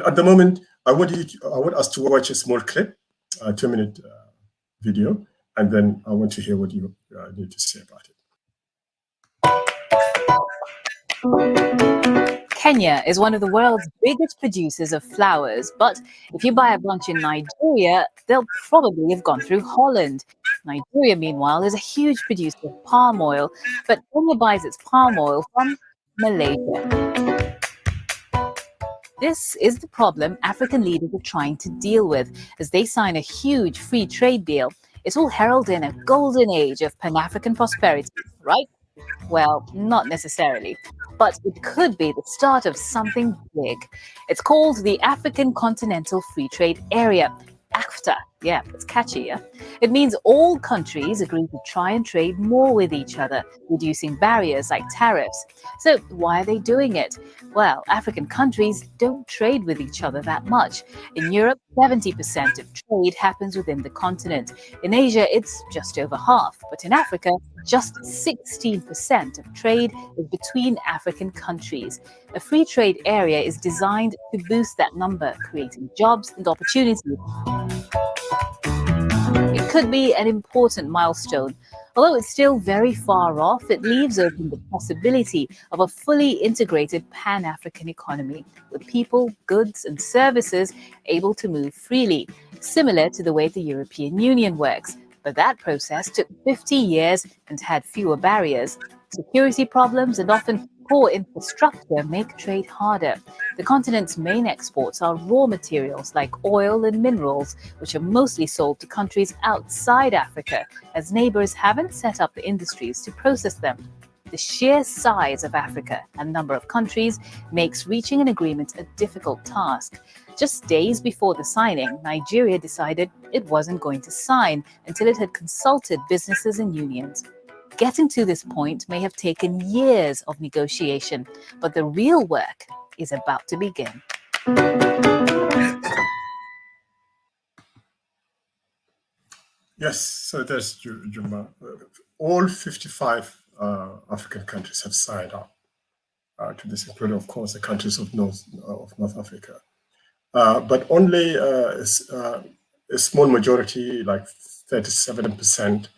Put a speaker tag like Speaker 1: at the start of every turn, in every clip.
Speaker 1: At the moment, I want us to watch a small clip, a 2-minute video, and then I want to hear what you need to say about
Speaker 2: it. Kenya is one of the world's biggest producers of flowers, but if you buy a bunch in Nigeria, they'll probably have gone through Holland. Nigeria, meanwhile, is a huge producer of palm oil, but Kenya buys its palm oil from Malaysia. This is the problem African leaders are trying to deal with as they sign a huge free trade deal. It's all heralded in a golden age of Pan-African prosperity, right? Well, not necessarily, but it could be the start of something big. It's called the African Continental Free Trade Area, AfCFTA. Yeah, it's catchy, yeah? It means all countries agree to try and trade more with each other, reducing barriers like tariffs. So why are they doing it? Well, African countries don't trade with each other that much. In Europe, 70% of trade happens within the continent. In Asia, it's just over half. But in Africa, just 16% of trade is between African countries. A free trade area is designed to boost that number, creating jobs and opportunities. It could be an important milestone. Although it's still very far off, it leaves open the possibility of a fully integrated Pan-African economy, with people, goods and services able to move freely, similar to the way the European Union works. But that process took 50 years and had fewer barriers. Security problems and often poor infrastructure make trade harder. The continent's main exports are raw materials like oil and minerals, which are mostly sold to countries outside Africa, as neighbors haven't set up the industries to process them. The sheer size of Africa and number of countries makes reaching an agreement a difficult task. Just days before the signing, Nigeria decided it wasn't going to sign until it had consulted businesses and unions. Getting to this point may have taken years of negotiation, but the real work is about to begin.
Speaker 1: Yes, so there's Juma. All 55 African countries have signed up to this, including, of course, the countries of North Africa. But only a small majority, like 37%,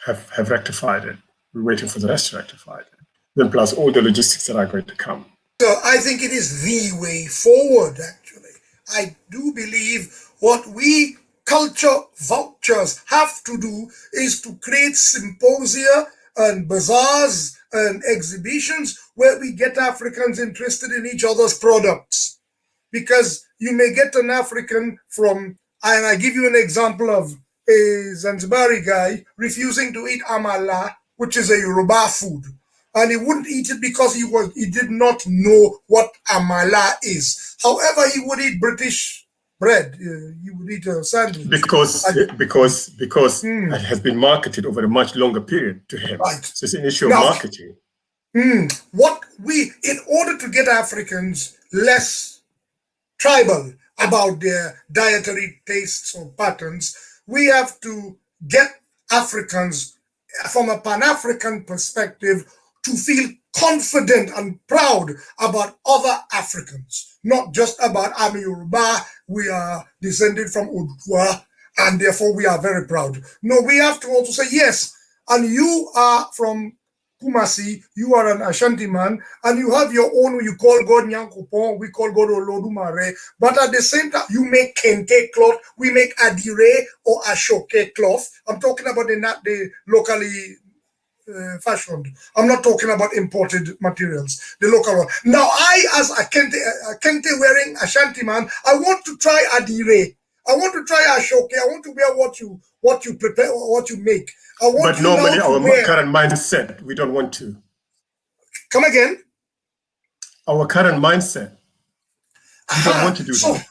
Speaker 1: have rectified it. We're waiting for the rest to rectify it. Then plus all the logistics that are going to come.
Speaker 3: So I think it is the way forward, actually. I do believe what we culture vultures have to do is to create symposia and bazaars and exhibitions where we get Africans interested in each other's products. Because you may get an African from, and I give you an example of a Zanzibari guy refusing to eat amala, which is a Yoruba food. And he wouldn't eat it because he did not know what amala is. However, he would eat British bread. He would eat a sandwich.
Speaker 1: Because it has been marketed over a much longer period to him.
Speaker 3: Right.
Speaker 1: So it's an issue of marketing.
Speaker 3: In order to get Africans less tribal about their dietary tastes or patterns, we have to get Africans from a Pan-African perspective to feel confident and proud about other Africans, not just about I'm Yoruba, we are descended from Oduduwa, and therefore we are very proud. No, we have to also say, yes, and you are from Kumasi, you are an Ashanti man, and you have your own, you call God Nyankopon, we call God Olodumare, but at the same time, you make kente cloth, we make adire or ashoke cloth. I'm talking about the locally fashioned. I'm not talking about imported materials, the local one. Now, I, as a kente wearing Ashanti man, I want to try adire. I want to try ashoke. I want to wear what you prepare, what you make.
Speaker 1: But normally our current mindset, we don't want to.
Speaker 3: Come again?
Speaker 1: Our current mindset, we don't want to do that.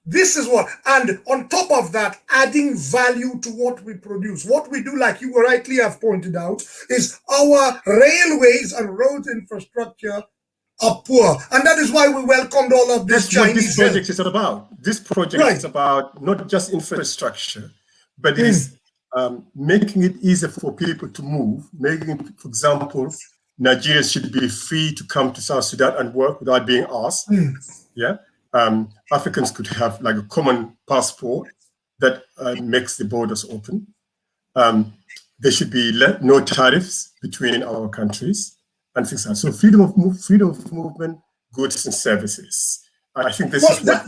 Speaker 3: This is what, and on top of that, adding value to what we produce. What we do, like you rightly have pointed out, is our railways and road infrastructure are poor. And that is why we welcomed all of this Chinese.
Speaker 1: That's what this project is about. This project is about not just infrastructure, but it is making it easier for people to move, making it, for example, Nigerians should be free to come to South Sudan and work without being asked. Yeah. Africans could have like a common passport that makes the borders open. There should be no tariffs between our countries and things like that. So freedom of movement, goods and services. I think this is what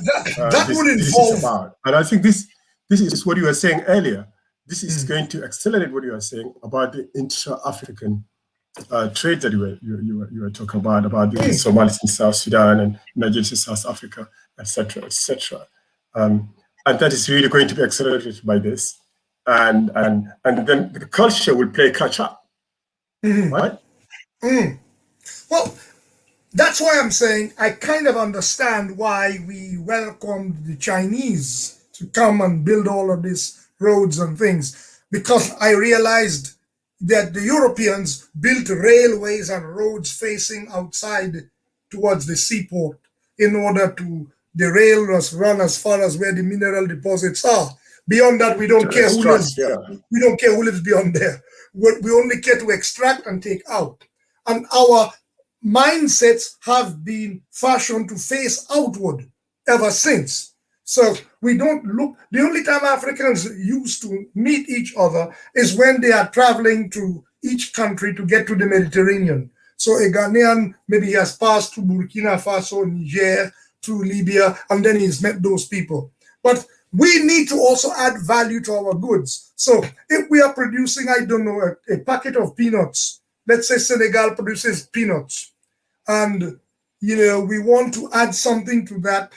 Speaker 1: this is about. And I think this is what you were saying earlier. This is going to accelerate what you were saying about the intra-African trade that you were talking about the Somalis in South Sudan and Nigerians in South Africa, etc., etc. And that is really going to be accelerated by this. And then the culture will play catch up, right?
Speaker 3: Well, that's why I'm saying I kind of understand why we welcomed the Chinese to come and build all of these roads and things, because I realized that the Europeans built railways and roads facing outside towards the seaport in order to the railroads run as far as where the mineral deposits are. Beyond that, we don't care who lives. Yeah. We don't care who lives beyond there. We only care to extract and take out. And our mindsets have been fashioned to face outward ever since. So we don't look. The only time Africans used to meet each other is when they are traveling to each country to get to the Mediterranean. So a Ghanaian, maybe he has passed to Burkina Faso, Niger, through Libya, and then he's met those people. But we need to also add value to our goods. So if we are producing, I don't know, a packet of peanuts, let's say Senegal produces peanuts, and we want to add something to that,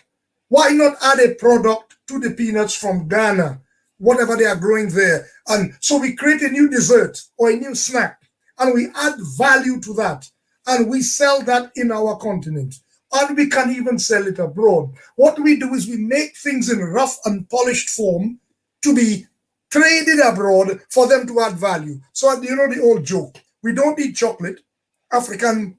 Speaker 3: why not add a product to the peanuts from Ghana, whatever they are growing there? And so we create a new dessert or a new snack, and we add value to that, and we sell that in our continent. And we can even sell it abroad. What we do is we make things in rough and polished form to be traded abroad for them to add value. So the old joke, we don't eat chocolate. Africans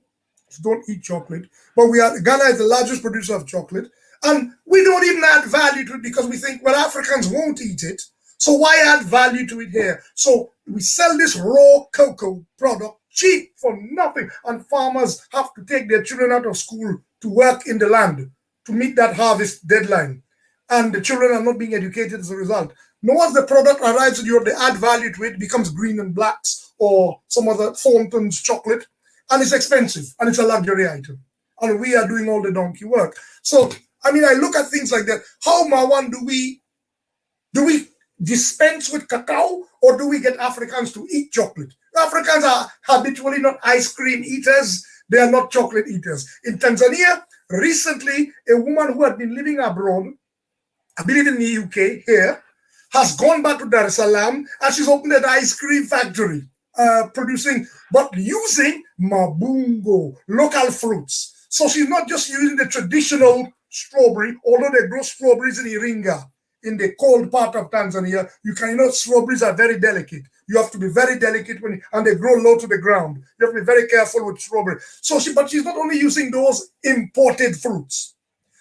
Speaker 3: don't eat chocolate, but Ghana is the largest producer of chocolate, and we don't even add value to it because we think, well, Africans won't eat it, so why add value to it here? So we sell this raw cocoa product cheap for nothing, and farmers have to take their children out of school to work in the land to meet that harvest deadline, and the children are not being educated as a result. Now, once the product arrives in Europe, they add value to it, becomes green and blacks or some other Thornton's chocolate, and it's expensive, and it's a luxury item, and we are doing all the donkey work. So, I look at things like that. How, Marwan, do we dispense with cacao, or do we get Africans to eat chocolate? Africans are habitually not ice cream eaters. They are not chocolate eaters. In Tanzania, recently, a woman who had been living abroad, I believe in the UK here, has gone back to Dar es Salaam, and she's opened an ice cream factory, producing, but using mabungo, local fruits. So she's not just using the traditional strawberry, although they grow strawberries in Iringa, in the cold part of Tanzania. Strawberries are very delicate. You have to be very delicate and they grow low to the ground. You have to be very careful with strawberry. But she's not only using those imported fruits.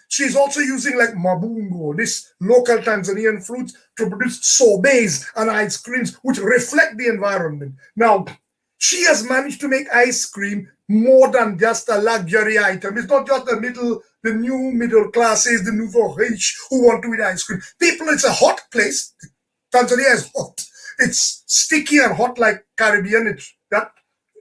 Speaker 3: She's also using like mabungo, this local Tanzanian fruit, to produce sorbets and ice creams, which reflect the environment. Now, she has managed to make ice cream more than just a luxury item. It's not just the new middle classes, the nouveau riche who want to eat ice cream. It's a hot place. Tanzania is hot. It's sticky and hot like Caribbean. It's that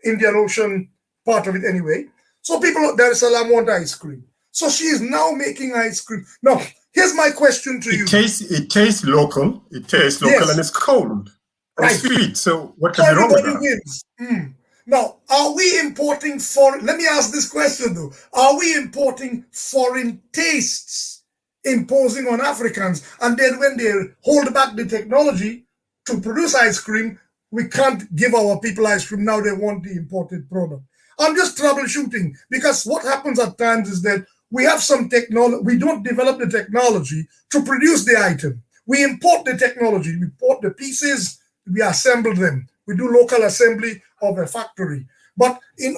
Speaker 3: Indian Ocean part of it anyway. So people at Dar es Salaam want ice cream. So she is now making ice cream. Now, here's my question to you.
Speaker 1: It tastes local. It tastes local, yes. And it's cold. Right. It's sweet. So what can be wrong with that?
Speaker 3: Now, are we importing foreign? Let me ask this question though. Are we importing foreign tastes, imposing on Africans, and then when they hold back the technology to produce ice cream, we can't give our people ice cream? Now they want the imported product. I'm just troubleshooting, because what happens at times is that we have some technology. We don't develop the technology to produce the item. We import the technology. We import the pieces. We assemble them. We do local assembly of a factory. But in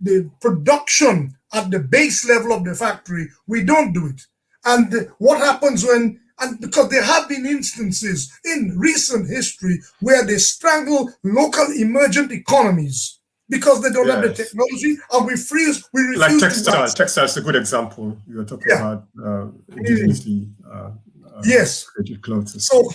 Speaker 3: the production at the base level of the factory, we don't do it. And what happens because there have been instances in recent history where they strangle local emergent economies because they don't have the technology, and we refuse
Speaker 1: like textiles. Textiles is a good example. You were talking about indigenously created clothes.
Speaker 3: So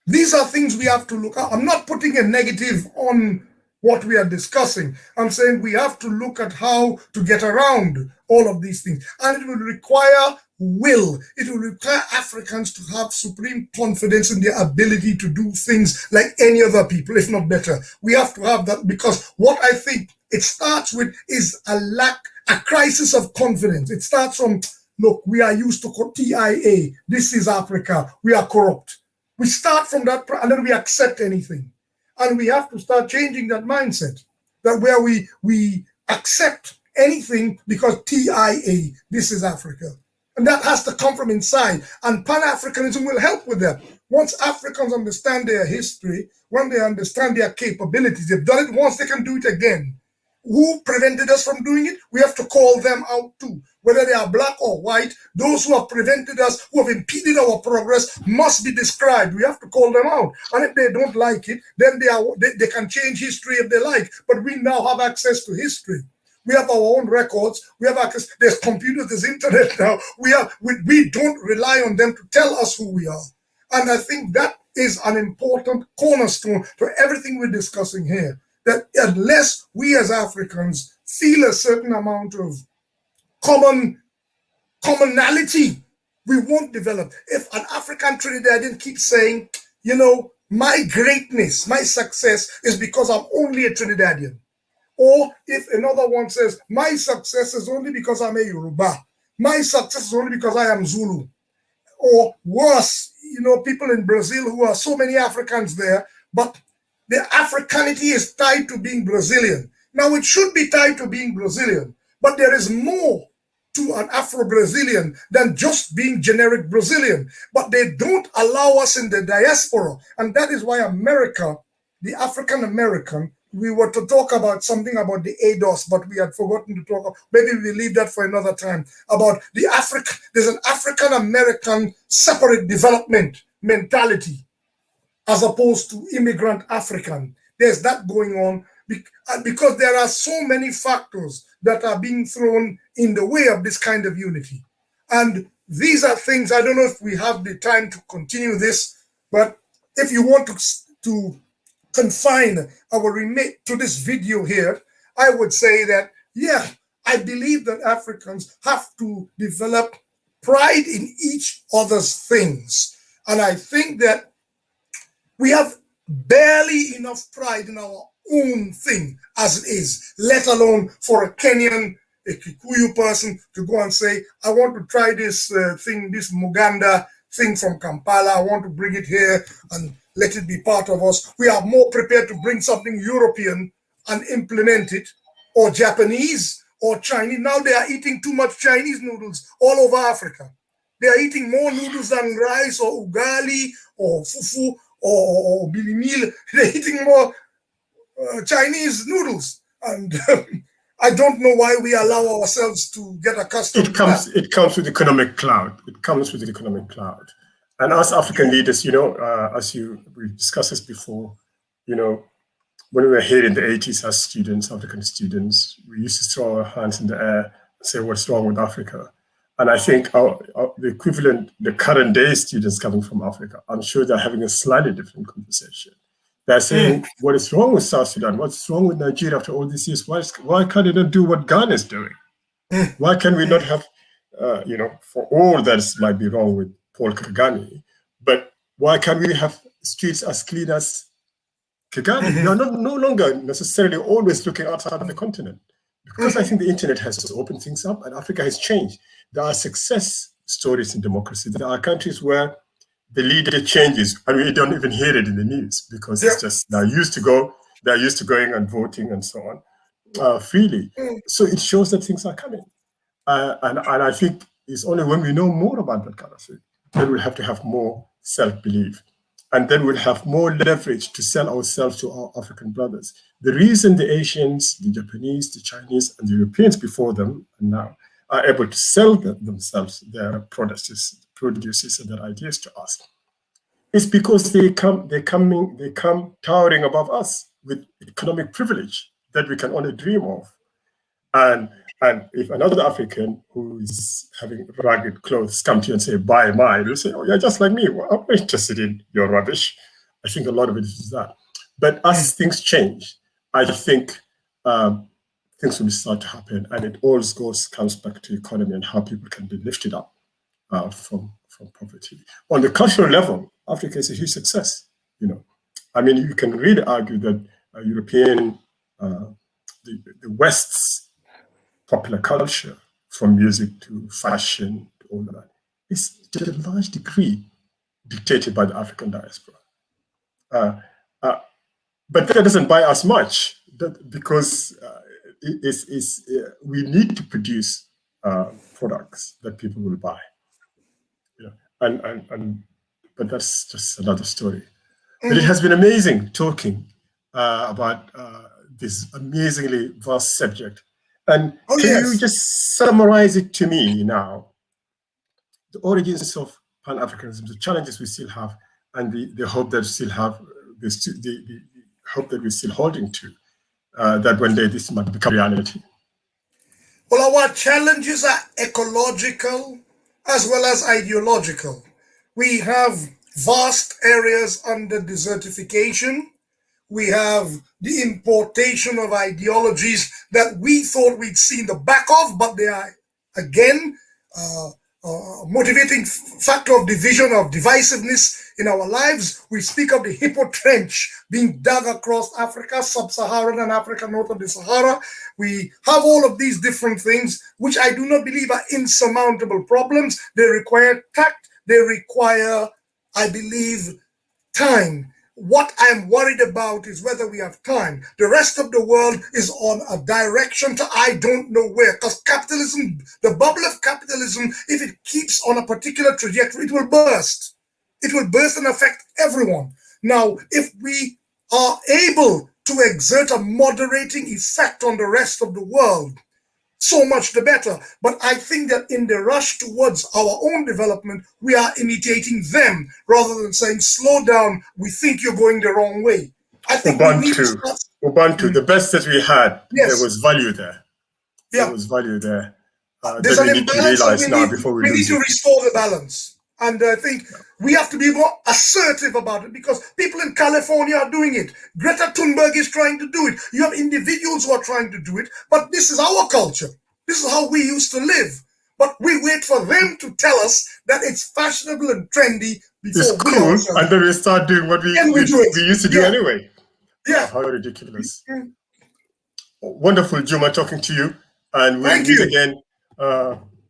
Speaker 3: these are things we have to look at. I'm not putting a negative on what we are discussing. I'm saying we have to look at how to get around all of these things. And it will require will. It will require Africans to have supreme confidence in their ability to do things like any other people, if not better. We have to have that, because what I think it starts with is a crisis of confidence. It starts from, look, we are used to TIA. This is Africa. We are corrupt. We start from that, and then we accept anything. And we have to start changing that mindset, that where we accept anything because TIA, this is Africa. And that has to come from inside. And Pan-Africanism will help with that. Once Africans understand their history, when they understand their capabilities, they've done it once, they can do it again. Who prevented us from doing it? We have to call them out too. Whether they are black or white, those who have prevented us, who have impeded our progress, must be described. We have to call them out. And if they don't like it, then they can change history if they like. But we now have access to history. We have our own records. We have access. There's computers, there's internet now. We don't rely on them to tell us who we are. And I think that is an important cornerstone to everything we're discussing here. That unless we as Africans feel a certain amount of commonality, we won't develop. If an African Trinidadian keeps saying, you know, my greatness, my success is because I'm only a Trinidadian. Or if another one says, my success is only because I'm a Yoruba. My success is only because I am Zulu. Or worse, you know, people in Brazil who are so many Africans there, but the Africanity is tied to being Brazilian. Now, it should be tied to being Brazilian, but there is more to an Afro-Brazilian than just being generic Brazilian. But they don't allow us in the diaspora. And that is why America, the African American, we were to talk about something about the ADOS, but we had forgotten to talk. Maybe we'll leave that for another time. About the there's an African American separate development mentality, as opposed to immigrant African. There's that going on because there are so many factors that are being thrown in the way of this kind of unity. And these are things, I don't know if we have the time to continue this, but if you want to confine our remit to this video here, I would say that, yeah, I believe that Africans have to develop pride in each other's things. And I think that we have barely enough pride in our own thing as it is, let alone for a Kenyan, a Kikuyu person to go and say, I want to try this thing, this Muganda thing from Kampala. I want to bring it here and let it be part of us. We are more prepared to bring something European and implement it, or Japanese or Chinese. Now they are eating too much Chinese noodles all over Africa. They are eating more noodles than rice or ugali or fufu or bilimil. They're eating more Chinese noodles. And I don't know why we allow ourselves to get accustomed to that.
Speaker 1: It comes with economic cloud. It comes with the economic cloud. And as African leaders, you know, we discussed this before, you know, when we were here in the 80s as students, African students, we used to throw our hands in the air and say, what's wrong with Africa? And I think the equivalent, the current day students coming from Africa, I'm sure they're having a slightly different conversation. They're saying, what is wrong with South Sudan? What's wrong with Nigeria after all these years? Why can't they not do what Ghana is doing? Why can we not have, you know, for all that might be wrong with Paul Kagame, but why can't we have streets as clean as Kagame? We are no longer necessarily always looking outside of the continent, because I think the internet has opened things up and Africa has changed. There are success stories in democracy. There are countries where the leader changes and we don't even hear it in the news because it's just they're used to going and voting and so on freely. So it shows that things are coming, and I think it's only when we know more about that kind of thing then we'll have to have more self-belief, and then we'll have more leverage to sell ourselves to our African brothers. The reason the Asians, the Japanese, the Chinese, and the Europeans before them and now are able to sell themselves, their produces and their ideas to us, is because they come towering above us with economic privilege. that we can only dream of. And if another African who is having ragged clothes come to you and say, buy mine, you say, oh, you're just like me. Well, I'm not interested in your rubbish. I think a lot of it is that. But as things change, I think things will start to happen, and it all comes back to economy and how people can be lifted up from poverty. On the cultural level, Africa is a huge success. I mean, you can really argue that European, the West's popular culture, from music to fashion to all of that, is to a large degree dictated by the African diaspora. But that doesn't buy us much, because we need to produce products that people will buy. But that's just another story. But it has been amazing talking about this amazingly vast subject. And can you just summarize it to me now? The origins of Pan-Africanism, the challenges we still have, and the hope that we still have, the hope that we're still holding to, that one day this might become reality.
Speaker 3: Well, our challenges are ecological as well as ideological. We have vast areas under desertification. We have the importation of ideologies that we thought we'd seen the back of, but they are, again, motivating factor of division, of divisiveness in our lives. We speak of the Hippo Trench being dug across Africa, sub-Saharan and Africa north of the Sahara. We have all of these different things, which I do not believe are insurmountable problems. They require tact. They require, I believe, time. What I'm worried about is whether we have time. The rest of the world is on a direction to I don't know where, because capitalism, the bubble of capitalism, if it keeps on a particular trajectory, it will burst. It will burst and affect everyone. Now, if we are able to exert a moderating effect on the rest of the world, so much the better. But I think that in the rush towards our own development, we are imitating them rather than saying, slow down, we think you're going the wrong way. I think
Speaker 1: Ubuntu, the best that we had, there was value there.
Speaker 3: Yeah.
Speaker 1: There was value there.
Speaker 3: There's an imbalance
Speaker 1: we
Speaker 3: need to restore the balance. And I think we have to be more assertive about it, because people in California are doing it. Greta Thunberg is trying to do it. You have individuals who are trying to do it, but this is our culture. This is how we used to live. But we wait for them to tell us that it's fashionable and trendy before
Speaker 1: it's cool, and then we start doing what we used to do anyway.
Speaker 3: Yeah.
Speaker 1: How ridiculous. Wonderful, Juma, talking to you. And we'll meet again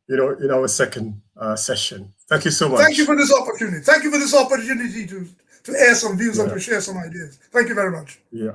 Speaker 1: in our second session. Thank you so much.
Speaker 3: Thank you for this opportunity. Thank you for this opportunity to air some views and to share some ideas. Thank you very much.
Speaker 1: Yeah.